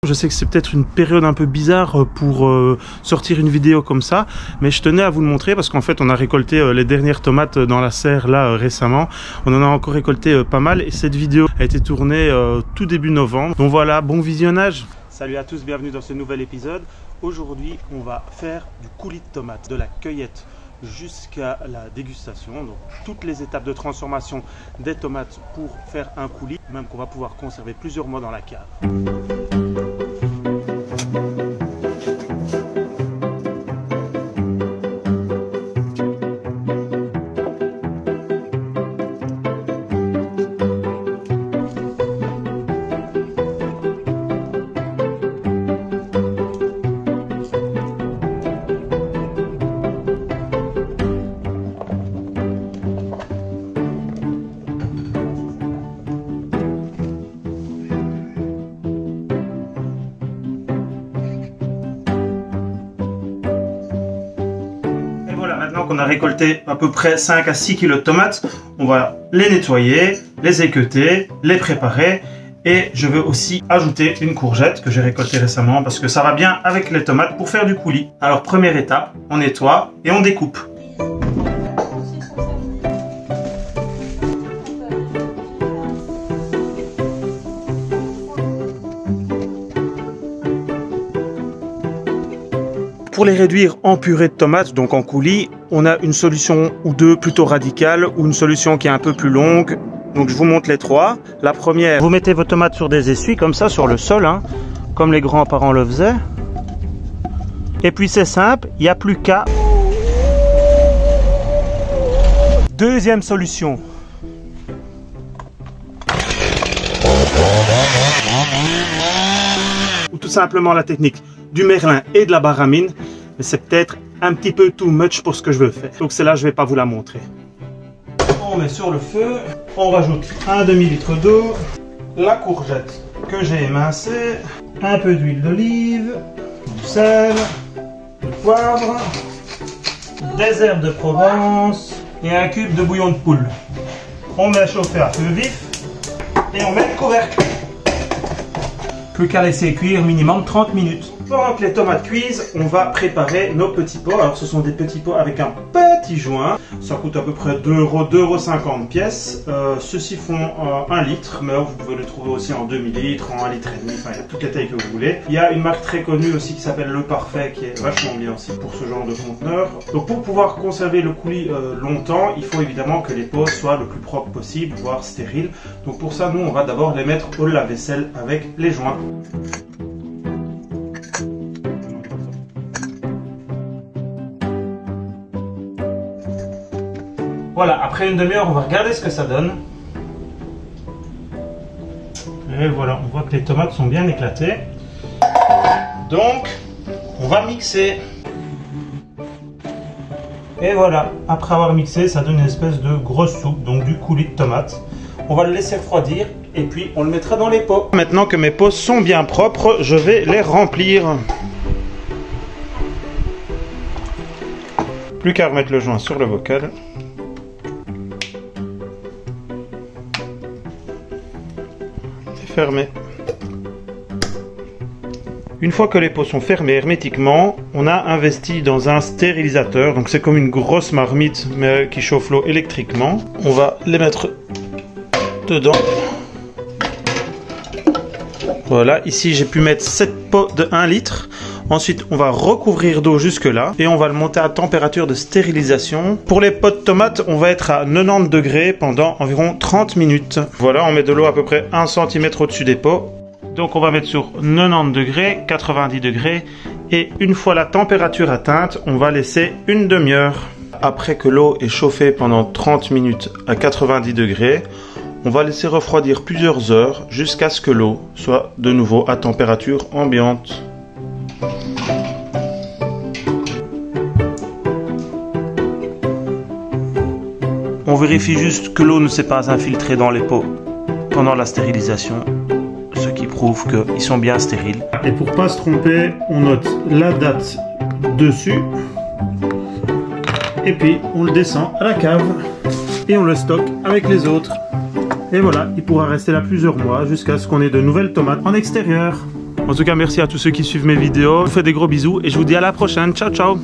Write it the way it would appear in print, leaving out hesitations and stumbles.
Je sais que c'est peut-être une période un peu bizarre pour sortir une vidéo comme ça, mais je tenais à vous le montrer parce qu'en fait on a récolté les dernières tomates dans la serre là récemment. On en a encore récolté pas mal et cette vidéo a été tournée tout début novembre. Donc voilà, bon visionnage. Salut à tous, bienvenue dans ce nouvel épisode. Aujourd'hui on va faire du coulis de tomates, de la cueillette jusqu'à la dégustation, donc toutes les étapes de transformation des tomates pour faire un coulis, même qu'on va pouvoir conserver plusieurs mois dans la cave. On a récolté à peu près 5 à 6 kg de tomates, on va les nettoyer, les équeuter, les préparer et je veux aussi ajouter une courgette que j'ai récoltée récemment parce que ça va bien avec les tomates pour faire du coulis. Alors première étape, on nettoie et on découpe. Pour les réduire en purée de tomates, donc en coulis, on a une solution ou deux plutôt radicale ou une solution qui est un peu plus longue. Donc je vous montre les trois. La première, vous mettez vos tomates sur des essuies comme ça sur le sol, hein, comme les grands-parents le faisaient. Et puis c'est simple, il n'y a plus qu'à. Deuxième solution. Ou tout simplement la technique du merlin et de la baramine, mais c'est peut-être un petit peu too much pour ce que je veux faire. Donc celle-là, je ne vais pas vous la montrer. On met sur le feu, on rajoute un demi-litre d'eau, la courgette que j'ai émincée, un peu d'huile d'olive, du sel, du poivre, des herbes de Provence et un cube de bouillon de poule. On met à chauffer à feu vif et on met le couvercle. Plus qu'à laisser cuire minimum 30 minutes. Pendant que les tomates cuisent, on va préparer nos petits pots. Alors ce sont des petits pots avec un petit joint. Ça coûte à peu près 2 €, 2,50 € pièce. Ceux-ci font 1 litre, mais vous pouvez les trouver aussi en demi-litre, en 1,5 litre. Enfin, il y a toutes les tailles que vous voulez. Il y a une marque très connue aussi qui s'appelle Le Parfait, qui est vachement bien aussi pour ce genre de conteneur. Donc pour pouvoir conserver le coulis longtemps, il faut évidemment que les pots soient le plus propres possible, voire stériles. Donc pour ça, nous, on va d'abord les mettre au lave-vaisselle avec les joints. Voilà, après une demi-heure, on va regarder ce que ça donne. Et voilà, on voit que les tomates sont bien éclatées. Donc, on va mixer. Et voilà, après avoir mixé, ça donne une espèce de grosse soupe, donc du coulis de tomates. On va le laisser refroidir et puis on le mettra dans les pots. Maintenant que mes pots sont bien propres, je vais les remplir. Plus qu'à remettre le joint sur le bocal. C'est fermé. Une fois que les pots sont fermés hermétiquement, on a investi dans un stérilisateur. Donc c'est comme une grosse marmite mais qui chauffe l'eau électriquement. On va les mettre dedans. Voilà, ici j'ai pu mettre 7 pots de 1 litre. Ensuite, on va recouvrir d'eau jusque là et on va le monter à température de stérilisation. Pour les pots de tomates, on va être à 90 degrés pendant environ 30 minutes. Voilà, on met de l'eau à peu près 1 cm au-dessus des pots. Donc on va mettre sur 90 degrés, 90 degrés et une fois la température atteinte, on va laisser une demi-heure. Après que l'eau est chauffée pendant 30 minutes à 90 degrés, on va laisser refroidir plusieurs heures jusqu'à ce que l'eau soit de nouveau à température ambiante. On vérifie juste que l'eau ne s'est pas infiltrée dans les pots pendant la stérilisation, ce qui prouve qu'ils sont bien stériles. Et pour pas se tromper, on note la date dessus et puis on le descend à la cave et on le stocke avec les autres. Et voilà, il pourra rester là plusieurs mois jusqu'à ce qu'on ait de nouvelles tomates en extérieur. En tout cas, merci à tous ceux qui suivent mes vidéos. Je vous fais des gros bisous et je vous dis à la prochaine. Ciao, ciao!